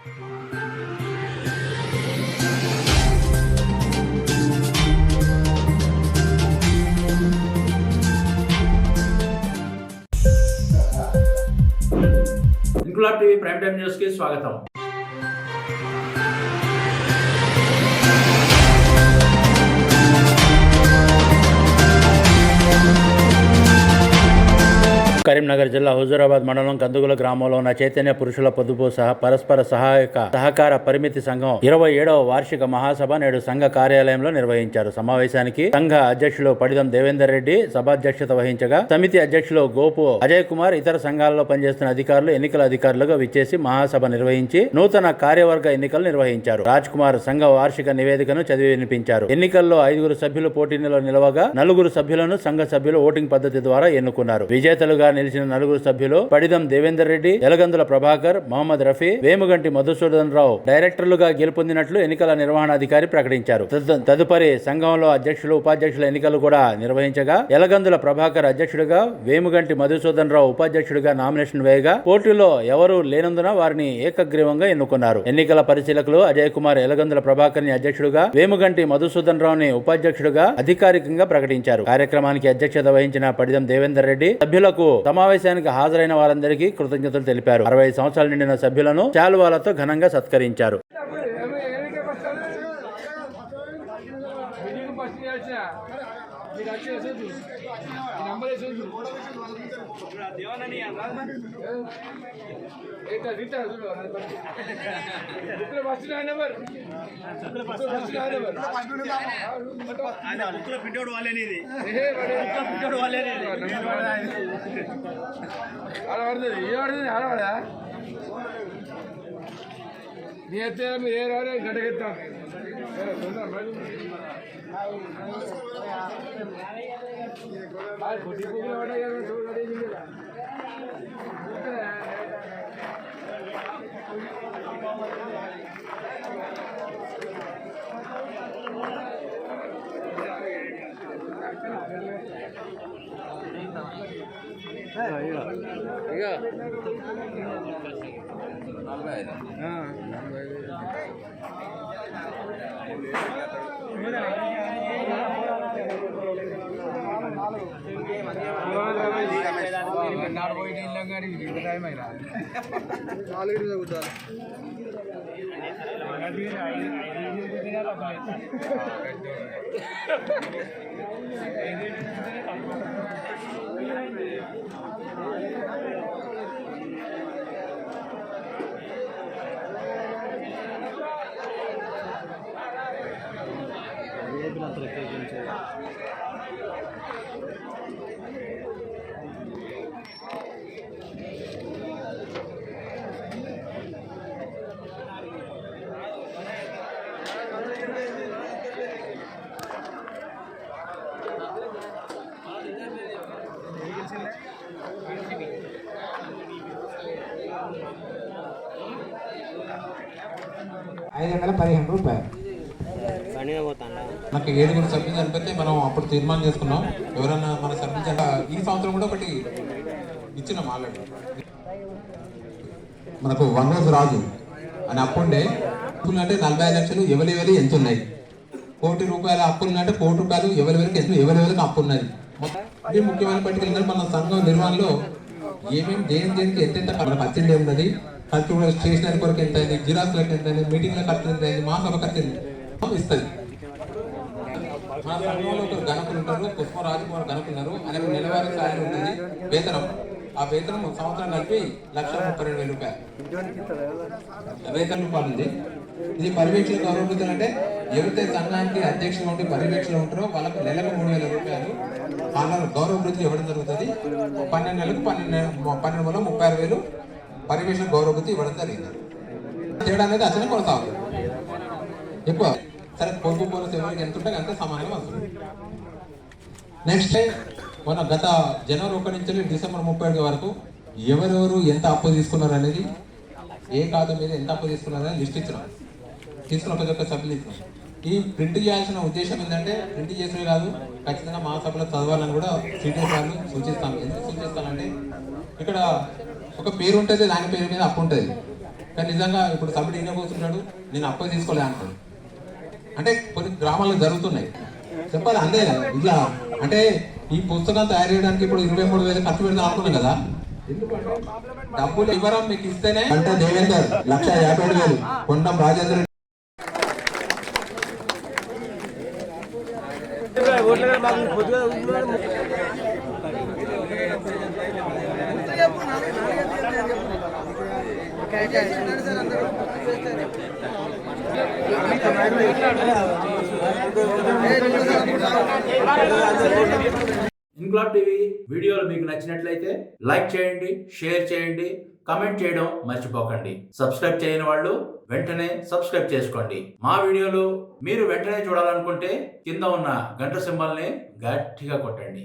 Inquilab TV prime time news కి స్వాగతం. కరీంనగర్ జిల్లా హుజూరాబాద్ మండలం కందుగుల గ్రామంలో ఉన్న చైతన్య పురుషుల పొదుపు పరస్పర సహకార పరిమితి సంఘం 27వ వార్షిక మహాసభ నేడు సంఘ కార్యాలయంలో నిర్వహించారు. సమావేశానికి సంఘ అధ్యక్షులు పడిదం దేవేందర్ రెడ్డి సభాధ్యక్షత వహించగా, సమితి అధ్యక్షులు గోపు అజయ్ కుమార్, ఇతర సంఘాలలో పనిచేస్తున్న అధికారులు ఎన్నికల అధికారులుగా విచ్చేసి మహాసభ నిర్వహించి నూతన కార్యవర్గ ఎన్నికలు నిర్వహించారు. రాజ్ కుమార్ సంఘ వార్షిక నివేదికను చదివి వినిపించారు. ఎన్నికల్లో 5 సభ్యులు పోటీలో నిలవగా 4 సభ్యులను సంఘ సభ్యులు ఓటింగ్ పద్ధతి ద్వారా ఎన్నుకున్నారు. విజేతలుగా నిలిచిన 4 సభ్యులు పడిదం దేవేందర్ రెడ్డి, ఎలగందుల ప్రభాకర్, మహమ్మద్ రఫీ, వేముగంటి మధుసూదన్ రావు డైరెక్టర్లుగా గెలుపొందినట్లు ఎన్నికల నిర్వహణాధికారి ప్రకటించారు. తదుపరి సంఘంలో అధ్యక్షులు, ఉపాధ్యక్షుల ఎన్నికలు కూడా నిర్వహించగా, ఎలగందుల ప్రభాకర్ అధ్యక్షుడిగా, వేముగంటి మధుసూదన్ రావు ఉపాధ్యక్షుడిగా నామినేషన్ వేయగా, పోటీలో ఎవరూ లేనందున వారిని ఏకగ్రీవంగా ఎన్నుకున్నారు. ఎన్నికల పరిశీలకులు అజయ్ కుమార్ ఎలగందుల ప్రభాకర్ ని అధ్యక్షుడిగా, వేముగంటి మధుసూదన్ రావుని ఉపాధ్యక్షుడిగా అధికారికంగా ప్రకటించారు. కార్యక్రమానికి అధ్యక్షత వహించిన పడిదం దేవేందర్ రెడ్డి సభ్యులకు సమావేశానికి హాజరైన వారందరికీ కృతజ్ఞతలు తెలిపారు. 60 సంవత్సరాలు నిండిన సభ్యులను శాలువాలతో ఘనంగా సత్కరించారు. రూపాయలు మనకి 7 సభ్యులు చనిపోతే మనం అప్పుడు తీర్మానం చేసుకున్నాం. ఎవరైనా మన సభ్యులు ఈ సంవత్సరం కూడా ఒకటి ఇచ్చినాం ఆల్రెడీ. మనకు వనరోజు రాజు అని అప్పుండే అప్పులు అంటే 45 లక్షలు ఎవరి ఎంత ఉన్నాయి, ₹1 కోటి అప్పులు అంటే ₹1 ఎవరికి అప్పు ఉన్నది. ఇది ముఖ్యమైన పట్టికలు. మన సంఘం నిర్వహణలో ఏమేమి దేనికి ఎంత మనకు వచ్చింది ఉన్నది, ఖర్చు స్టేషనరీ కొరకు ఎంత అయింది, జిరాక్స్లకు ఎంత అయింది, మీటింగ్ల ఖర్చు ఎంత అయింది, మహాసభ ఖర్చు ఇస్తుంది. మన సంఘంలో ఒక గణకులు ఉంటారు, పుష్పరాజకుమార్ గణకున్నారు. ఆయనకు నెలవారీ సాయం ఉంటుంది, వేతనం. ఆ వేతనం సంవత్సరం కలిపి ₹1,32,000 వేతన రూపాయలు ఉంది. ఇది పర్యవేక్షణ గౌరవ అంటే ఎవరైతే సంఘానికి అధ్యక్షులు ఉండి పర్యవేక్షణ ఉంటారో వాళ్ళకు నెలకు ₹3,000 వాళ్ళ గౌరవ వృత్తి ఇవ్వడం జరుగుతుంది. 12 నెలలకు 12,36,000 పర్యవేక్షణ గౌరవ వృత్తి ఇవ్వడం జరిగింది. తేడా అనేది అసలు కొనసాగుతుంది. ఎక్కువ సరే పొదుపు పోలీసు ఎవరికి ఎంత ఉంటే అంతే సమానంగా వస్తుంది. నెక్స్ట్ మన గత జనవరి 1 నుంచి డిసెంబర్ 31 వరకు ఎవరెవరు ఎంత అప్పు తీసుకున్నారు అనేది, ఏ ఖాతా మీద ఎంత అప్పు తీసుకున్నారని లిస్ట్ ఇచ్చినాం. తీసుకున్న ప్రతి ఒక్క సభ్యులు ఇచ్చినాం. ఈ ప్రింట్ చేయాల్సిన ఉద్దేశం ఏంటంటే ప్రింట్ చేసినవి కాదు, ఖచ్చితంగా మా సభలో చదవాలని కూడా సీనియర్ సార్లు సూచిస్తాను. ఎందుకు సూచిస్తానంటే ఇక్కడ ఒక పేరు ఉంటుంది, దాని పేరు మీద అప్పు ఉంటుంది. కానీ నిజంగా ఇప్పుడు సభ్యుడు ఈయనపోతున్నాడు, నేను అప్పు తీసుకోలే అంటాడు. అంటే కొన్ని గ్రామాల్లో జరుగుతున్నాయి. చెప్పాలి అంతే కదా. ఇట్లా అంటే ఈ పుస్తకం తయారు చేయడానికి ఇప్పుడు 23,000 ఖర్చు పెడదాం అనుకున్నాం కదా. ఎందుకంటే డబ్బులు ఇవ్వడం మీకు ఇస్తేనే అంటే దేవేందర్ 1,57,000, కొండం రాజేంద్ర ఇన్క్లాబ్ టీవీ వీడియోలు మీకు నచ్చినట్లయితే లైక్ చేయండి, షేర్ చేయండి, కమెంట్ చేయడం మర్చిపోకండి. సబ్స్క్రైబ్ చేయని వాళ్ళు వెంటనే సబ్స్క్రైబ్ చేసుకోండి. మా వీడియోలు మీరు వెంటనే చూడాలనుకుంటే కింద ఉన్న గంట సింబల్ని గట్టిగా కొట్టండి.